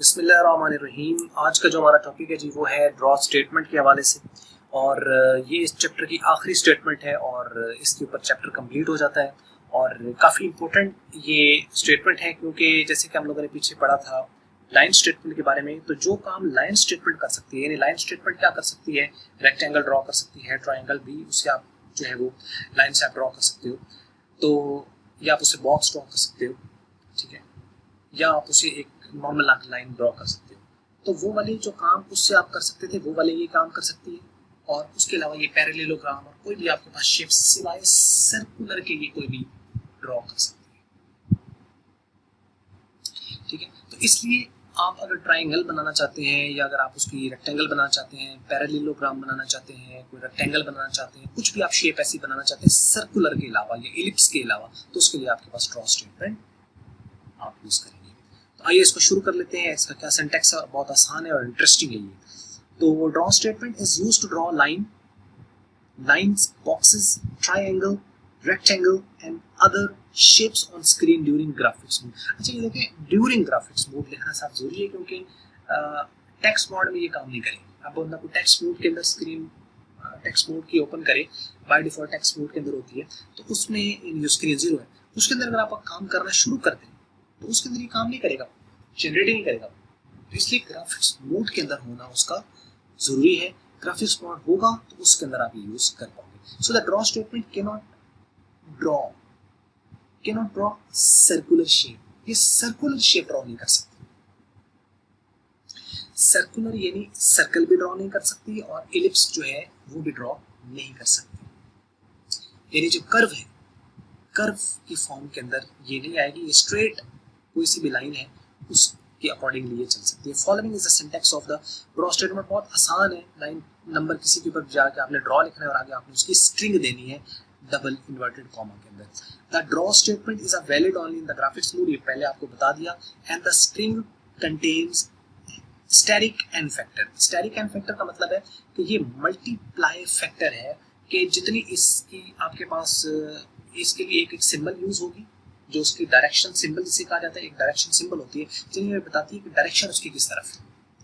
बिस्मिल्लाहिर्रहमानिर्रहीम। आज का जो हमारा टॉपिक है जी वो है ड्रॉ स्टेटमेंट के हवाले से। और ये इस चैप्टर की आखिरी स्टेटमेंट है और इसके ऊपर चैप्टर कंप्लीट हो जाता है। और काफ़ी इम्पोर्टेंट ये स्टेटमेंट है क्योंकि जैसे कि हम लोगों ने पीछे पढ़ा था लाइन स्टेटमेंट के बारे में, तो जो काम लाइन स्टेटमेंट कर सकती है, यानी लाइन स्टेटमेंट क्या कर सकती है, रेक्टेंगल ड्रॉ कर सकती है, ट्राइंगल भी उसे आप जो है वो लाइन से आप ड्रॉ कर सकते हो, तो या आप उसे बॉक्स ड्रॉ कर सकते हो, ठीक है, या आप उसे एक नॉर्मल लाइन ड्रॉ कर सकते हो। तो वो वाले जो काम उससे आप कर सकते थे वो वाले ये काम कर सकती है। और उसके अलावा ये पैरेललोग्राम और कोई भी आपके पास शेप सिवाय सर्कुलर के ये कोई भी ड्रॉ कर सकती है, ठीक है। तो इसलिए आप अगर ट्राइंगल बनाना चाहते हैं या अगर आप उसकी रेक्टेंगल बनाना चाहते हैं, पैरेललोग्राम बनाना चाहते हैं, कोई रेक्टेंगल बनाना चाहते हैं, कुछ भी आप शेप ऐसी बनाना चाहते हैं सर्कुलर के अलावा या इलिप्स के अलावा, तो उसके लिए आपके पास ड्रॉ स्टेटमेंट आप यूज करेंगे। तो आइए इसको शुरू कर लेते हैं। इसका क्या सिंटैक्स है, बहुत आसान है और इंटरेस्टिंग है ये। तो draw statement is used to draw line, lines, boxes, triangle, rectangle and other shapes on screen during graphics mode. अच्छा ये देखिए, ड्यूरिंग ग्राफिक्स मोड लिखना साफ जरूरी है क्योंकि टेक्स्ट मोड में ये काम नहीं करेंगे। आप बंदा को टेक्स्ट मोड के अंदर स्क्रीन टेक्स्ट मोड की ओपन करे, बाय डिफॉल्ट टेक्स्ट मोड के अंदर होती है, तो उसमें जो स्क्रीन जीरो है उसके अंदर अगर आप काम करना शुरू कर दें तो उसके अंदर ये काम नहीं करेगा, जनरेट ही नहीं करेगा। तो इसलिए ग्राफिक्स मोड के अंदर होना उसका जरूरी है। ग्राफिक्स मोड होगा तो उसके अंदर आप ये यूज कर पाओगे। So the draw statement draw can not draw circular shape. ये सर्कुलर शेप ड्रॉ नहीं कर सकती। सर्कुलर यानी सर्कल भी ड्रॉ नहीं कर सकती और इलिप्स जो है वो भी ड्रॉ नहीं कर सकती। यानी जो कर्व है, कर्व की फॉर्म के अंदर ये नहीं आएगी। स्ट्रेट कोई सी भी लाइन है उसके अकॉर्डिंगली ये चल सकती है। Following is the syntax of the draw statement. बहुत आसान है। लाइन नंबर किसी के ऊपर जाके आपने ड्रॉ लिखना है और आगे आपने उसकी स्ट्रिंग देनी है डबल इन्वर्टेड कॉमा के अंदर। The draw statement is a valid only in the graphics mode, ये पहले आपको बता दिया। And the string contains asterisk n factor. Asterisk n factor का मतलब है कि ये मल्टीप्लाई फैक्टर है कि जितनी इसकी आपके पास इसके लिए एक सिंबल यूज होगी जो उसकी डायरेक्शन सिंबल जिसे कहा जाता है, एक डायरेक्शन सिंबल होती है जिन्हें बताती है कि डायरेक्शन उसकी किस तरफ है,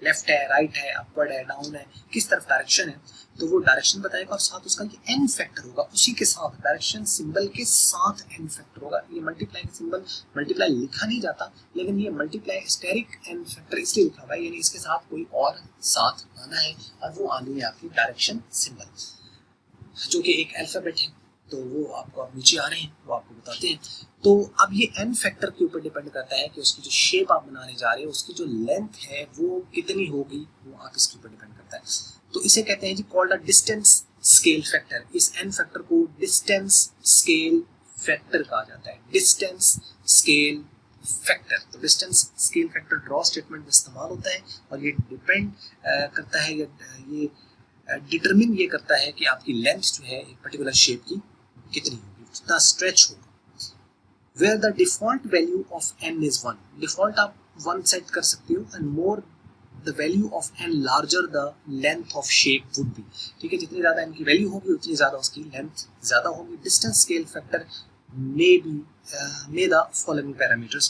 लेफ्ट है, राइट है, अपवर्ड है, डाउन है, किस तरफ डायरेक्शन है। तो वो डायरेक्शन बताएगा और साथ उसका ये एन फैक्टर होगा, उसी के साथ डायरेक्शन सिंबल के साथ एन फैक्टर होगा। ये मल्टीप्लाई का सिंबल मल्टीप्लाई लिखा नहीं जाता, लेकिन ये मल्टीप्लाई स्टेरिक एन फैक्टर इसलिए लिखा हुआ है यानी इसके साथ कोई और साथ आना है और वो आनी है आपकी डायरेक्शन सिंबल जो कि एक अल्फाबेट है। तो वो आपको आप नीचे आ रहे हैं वो आपको बताते हैं। तो अब ये एन फैक्टर के ऊपर डिपेंड करता है कि उसकी जो शेप आप बनाने जा रहे हैं उसकी जो लेंथ है वो कितनी होगी, वो आप इसके ऊपर डिपेंड करता है। तो इसे कहते हैं जी called a distance scale factor. इस एन फैक्टर को डिस्टेंस स्केल फैक्टर कहा जाता है। Distance scale factor. तो distance scale factor draw statement में इस्तेमाल होता है और ये डिपेंड करता है, ये डिटरमिन ये करता है कि आपकी लेंथ जो है एक पर्टिकुलर शेप की कितनी होगी, कितना स्ट्रेच होगा। Where the default value of n is 1। Default आप 1 सेट कर सकते हो and more the value of n larger the length of shape would be. ठीक है, जितनी ज्यादा एन की वैल्यू होगी उतनी ज्यादा उसकी लेंथ ज्यादा होगी। Distance scale factor may the following parameters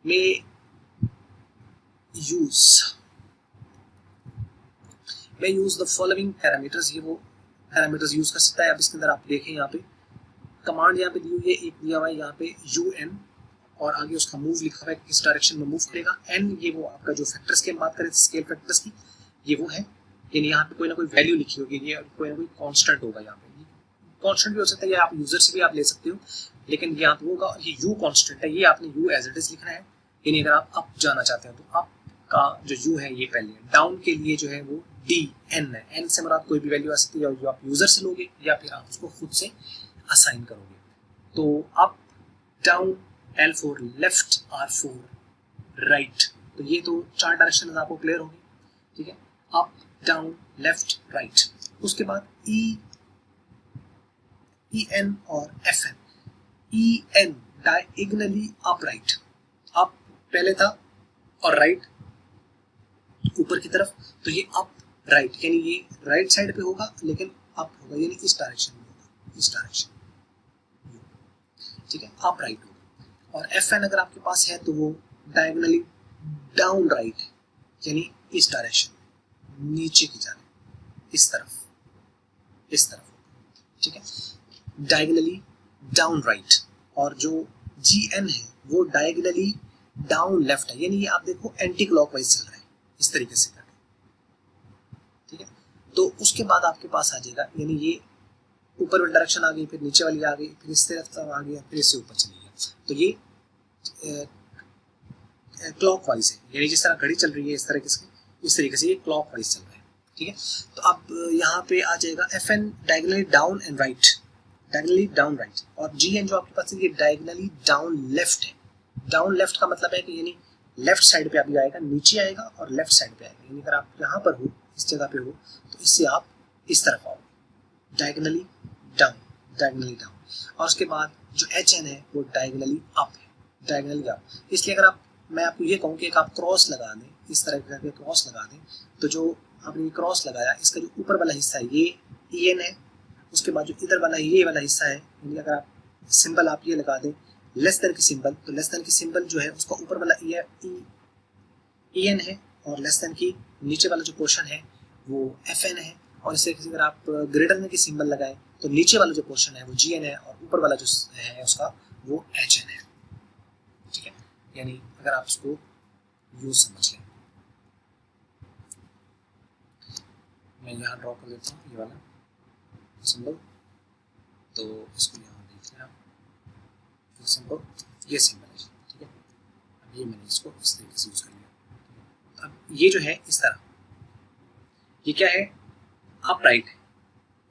may use the following parameters। ये वो पैरामीटर्स यूज कर सकता है। अब इसके अंदर आप देखें यहाँ पे कमांड यहाँ पे दी हुई है, एक दिया हुआ है यहाँ पे UN और आगे उसका मूव लिखा हुआ है, किस डायरेक्शन में मूव करेगा। एन ये वो आपका जो फैक्टर्स की हम बात करें स्केल फैक्टर्स की, ये वो है। यानी यहाँ पे कोई ना कोई वैल्यू लिखी होगी, ये कोई ना कोई कांस्टेंट होगा। यहाँ पे कांस्टेंट भी हो सकता है, आप यूजर से भी आप ले सकते हो, लेकिन यहाँ पे होगा ये U कांस्टेंट है, ये आपने U एज इट इज लिखना है। यानी अगर आप अप जाना चाहते हैं तो अप का जो U है ये पहले है, डाउन के लिए जो है वो DN है। एन से मुराद कोई भी वैल्यू आ सकती है और जो आप यूजर से लोगे या फिर आप उसको खुद से असाइन करोगे। तो up, down, L4, left, R4, right. तो ये तो 4 डायरेक्शन आपको क्लियर होगी, ठीक है। Up, down, left, right. उसके बाद EN और FN। EN diagonally upright, up पहले था और राइट ऊपर की तरफ, तो ये अप राइट यानी ये राइट साइड पे होगा लेकिन अप होगा, यानी इस डायरेक्शन में होगा, इस डायरेक्शन, ठीक है, अप राइट होगा। और FN अगर आपके पास है तो वो डायगोनली डाउन राइट यानी इस डायरेक्शन, नीचे की जाने, इस तरफ, ठीक है। डायगनली डाउन राइट, और जो GN है वो डायगनली डाउन लेफ्ट है, यानी ये आप देखो एंटी क्लॉकवाइज चल रहा है इस तरीके से करके, ठीक है। तो उसके बाद आपके पास आ जाएगा, यानी ये ऊपर वाली डायरेक्शन आ गई, फिर नीचे वाली आ गई, फिर इस तरफ आ गया, फिर इससे ऊपर चली गया, तो ये क्लॉकवाइज है, यानी जिस तरह घड़ी चल रही है इस तरीके से ये क्लॉकवाइज चल रहा है, ठीक है। तो अब यहाँ पे आ जाएगा FN diagonally down and right, diagonally down right, और GN जो आपके पास है ये डायगनली डाउन लेफ्ट है। डाउन लेफ्ट का मतलब है कि यानी लेफ्ट साइड पे अभी आएगा, नीचे आएगा और लेफ्ट साइड पे आएगा, यानी अगर आप यहाँ पर हो, इस जगह पे हो, तो इससे आप इस तरफ आओगे, डायगनली डाउन, और उसके बाद जो HN है वो डायगनली अप है, डायगनली अप। इसलिए अगर मैं आपको ये कहूँ कि एक आप क्रॉस लगा दें, इस तरह करके क्रॉस लगा दें, तो जो आपने क्रॉस लगाया इसका जो ऊपर वाला हिस्सा है ये EN है, उसके बाद जो इधर वाला ये वाला हिस्सा है, यानी अगर आप सिंबल आप ये लगा दें लेस देन की सिंबल, तो लेस देन की सिंबल जो है उसका ऊपर वाला EN है, और लेस देन की नीचे वाला जो पोर्शन है वो FN है, और इसे अगर आप ग्रेटर देन की सिंबल लगाएं तो नीचे वाला जो पोर्शन है वो GN है, और ऊपर वाला जो है उसका वो HN है, ठीक है। यानी अगर आप उसको यूज समझ लें, मैं यहाँ ड्रॉ कर देता हूँ ये वाला सिंबल, तो इसको यहाँ देख लें आप, ये सिंबल है, ठीक है। अब ये मैंने इसको इस तरीके से यूज कर लिया। अब ये जो है इस तरह, ये क्या है, अप राइट है,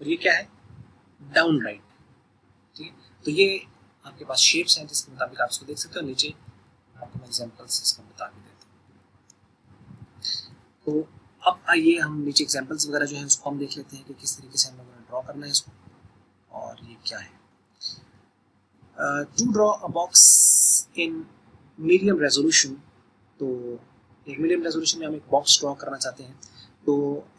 और ये क्या है, डाउन राइट, ठीक है। तो ये आपके पास शेप्स हैं जिसके मुताबिक आप इसको देख सकते हो, नीचे आपको मैं एग्जांपल्स इसका बता भी देता हूँ। तो अब आइए हम नीचे एग्जांपल्स वगैरह जो है उसको हम देख लेते हैं कि किस तरीके से हम लोगों ने ड्रॉ करना है इसको, और ये क्या है। To draw a box in medium resolution, तो एक मीडियम रेजोल्यूशन में हम एक बॉक्स ड्रॉ करना चाहते हैं, तो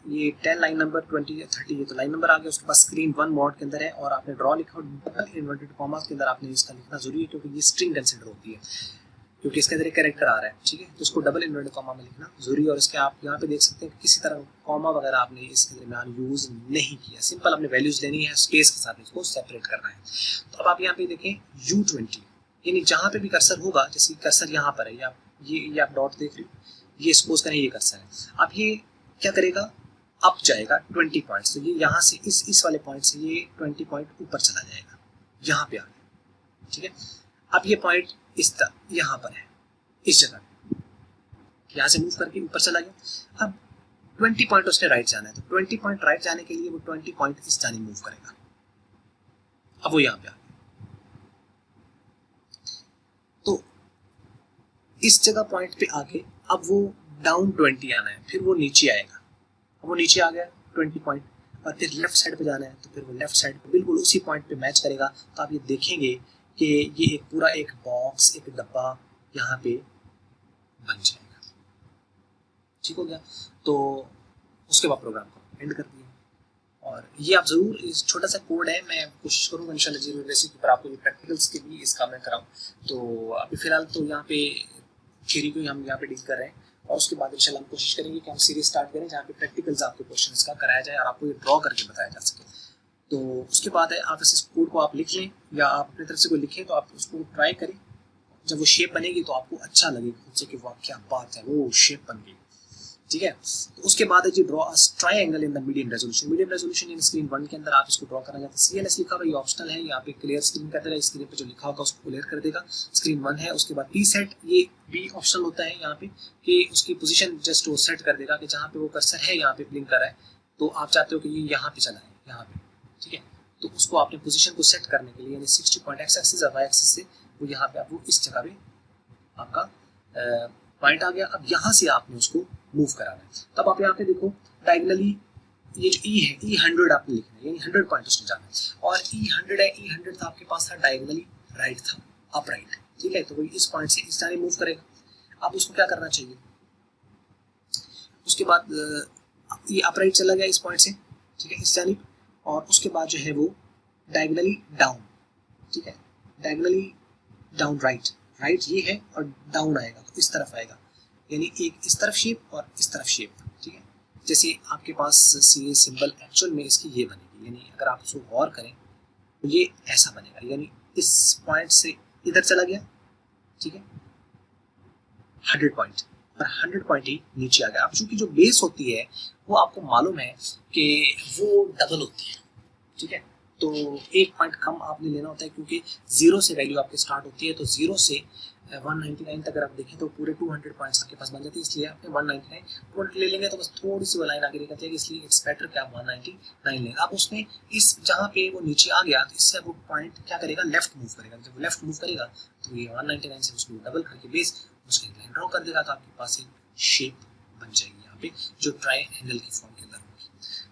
ये 10 लाइन नंबर 20 या 30 ये तो लाइन नंबर आ गया, उसके बाद स्क्रीन 1 मोड के अंदर है, और आपने ड्रॉ लिखा, डबल इन्वर्टेड कॉमास के अंदर आपने इसका लिखना जरूरी है, क्योंकि ये स्ट्रिंग कंसिडर होती है, क्योंकि इसके अंदर एक कैरेक्टर आ रहा है, ठीक है। तो इसको डबल इन्वर्टेड कॉमा में लिखना जरूरी है, और इसके आप यहाँ पे देख सकते हैं कि किसी तरह कॉमा वगैरह आपने इसके दरमियान यूज नहीं किया, सिंपल आपने वैल्यूज लेनी है, स्पेस के साथ इसको सेपरेट करना है। तो अब आप यहाँ पे देखें U20, यानी जहाँ पे भी कर्सर होगा, जैसे कर्सर यहाँ पर है, या ये आप डॉट देख रहे हो, ये सपोज करें ये कर्सर है, अब ये क्या करेगा, अप जाएगा 20 पॉइंट्स, तो ये यहाँ से इस वाले पॉइंट से ये 20 पॉइंट ऊपर चला जाएगा, यहाँ पे आ गया, ठीक है। अब ये पॉइंट यहाँ पर है, इस जगह यहाँ से मूव करके ऊपर चला गया। अब 20 पॉइंट उसने राइट जाना है, तो 20 पॉइंट राइट जाने के लिए वो 20 पॉइंट इस जाने मूव करेगा, अब वो यहाँ पे आ गया। तो इस जगह पॉइंट पे आके अब वो डाउन 20 आना है, फिर वो नीचे आएगा, अब वो नीचे आ गया 20 पॉइंट, और फिर लेफ्ट साइड पे जाना है, तो फिर वो लेफ्ट साइड पे बिल्कुल उसी पॉइंट पे मैच करेगा। तो आप ये देखेंगे कि ये एक पूरा एक बॉक्स, एक डब्बा यहाँ पे बन जाएगा, ठीक हो गया। तो उसके बाद प्रोग्राम को एंड कर दिया, और ये आप जरूर, इस छोटा सा कोड है, मैं कोशिश करूँगा इंशाल्लाह जीरो लिटरेसी के ऊपर आपको ये प्रैक्टिकल्स के भी इसका मैं कराऊँ। तो अभी फिलहाल तो यहाँ पे थ्योरी को हम यहाँ पे डील कर रहे हैं, और उसके बाद इंशाल्लाह हम कोशिश करेंगे कि हम सीरीज स्टार्ट करें जहाँ पे प्रैक्टिकल्स आपको क्वेश्चंस का कराया जाए और आपको ये ड्रॉ करके बताया जा सके। तो उसके बाद है आप इस कोड को आप लिख लें, या आप अपनी तरफ से कोई लिखें, तो आप उसको ट्राई करें, जब वो शेप बनेगी तो आपको अच्छा लगेगा खुद से कि वाह क्या बात है, वो शेप बन गई, ठीक है। तो उसके बाद है जी draw a triangle in the medium resolution. Medium resolution in screen 1 के अंदर आप इसको ड्रॉ करना चाहते हैं, CLS लिखा हुआ, ये ऑप्शनल है, यहाँ पे क्लियर स्क्रीन कर देगा, स्क्रीन पे जो लिखा होगा उसको क्लियर कर देगा, स्क्रीन 1 है। उसके बाद P सेट, ये भी ऑप्शनल होता है यहाँ पे, कि उसकी पोजीशन जस्ट वो सेट कर देगा कि जहाँ पे वो कर्सर है यहाँ पे ब्लिंक कर रहा है, तो आप चाहते हो कि ये यहाँ पे चला है, यहाँ पे, ठीक है। तो उसको आपने पोजीशन को सेट करने के लिए, यानी 60 पॉइंट एक्स एक्सिस और वाई एक्सिस से वो यहाँ पे आपको इस जगह पे आपका पॉइंट आ गया। अब यहाँ से आपने उसको मूव कराना है, तब आप यहाँ पे देखो डायगनली ये जो E है, E100 आपने लिखना है, यानी 100 पॉइंट उसने जाना है, और E100 है, E100 था आपके पास था डायगनली राइट था, अप राइट, ठीक है। तो वही इस पॉइंट से इस जाने मूव करेगा। अब उसको क्या करना चाहिए, उसके बाद ये अप राइट चला गया इस पॉइंट से, ठीक है, इस जानिब, और उसके बाद जो है वो डायगनली डाउन, ठीक है, डायगनली डाउन राइट, राइट ये है और डाउन आएगा तो इस तरफ आएगा, यानी एक इस तरफ शेप और इस तरफ शेप, ठीक है। जैसे आपके पास ये सिंबल एक्चुअल में इसकी ये बनेगी, यानी अगर आप इसको गौर करें तो ये ऐसा बनेगा, यानी इस पॉइंट से इधर चला गया, ठीक है, 100 पॉइंट, और 100 पॉइंट ही नीचे आ गया। अब चूंकि जो बेस होती है वो आपको मालूम है कि वो डबल होती है, ठीक है। तो एक पॉइंट कम आपने लेना होता है, क्योंकि जीरो से वैल्यू आपकी स्टार्ट होती है, तो जीरो से 199 तक अगर आप देखें तो पूरे 200 पॉइंट्स आपके पास बन जाते हैं, इसलिए आपने 199 200 ले लेंगे तो बस थोड़ी सी वो लाइन आगे निकल जाएगी, इसलिए इट्स बेटर कि आप 199 लें। अब उसमें इस जहाँ पे वो नीचे आ गया तो इससे वो पॉइंट क्या करेगा, लेफ्ट मूव करेगा। जब लेफ्ट मूव करेगा तो ये 199 से उसको डबल करके बेस उसकी लाइन ड्रॉ कर देगा, तो आपके पास एक शेप बन जाएगी यहाँ पे जो ट्रायंगल की फॉर्म के अंदर होगी।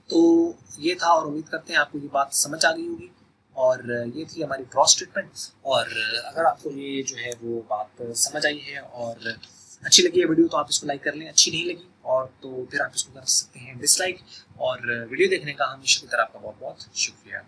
तो ये था, और उम्मीद करते हैं आपको ये बात समझ आ गई होगी, और ये थी हमारी क्रॉस ट्रीटमेंट। और अगर आपको ये जो है वो बात समझ आई है और अच्छी लगी है वीडियो तो आप इसको लाइक कर लें, अच्छी नहीं लगी और तो फिर आप इसको कर सकते हैं डिसलाइक। और वीडियो देखने का हमेशा की तरह आपका बहुत बहुत शुक्रिया।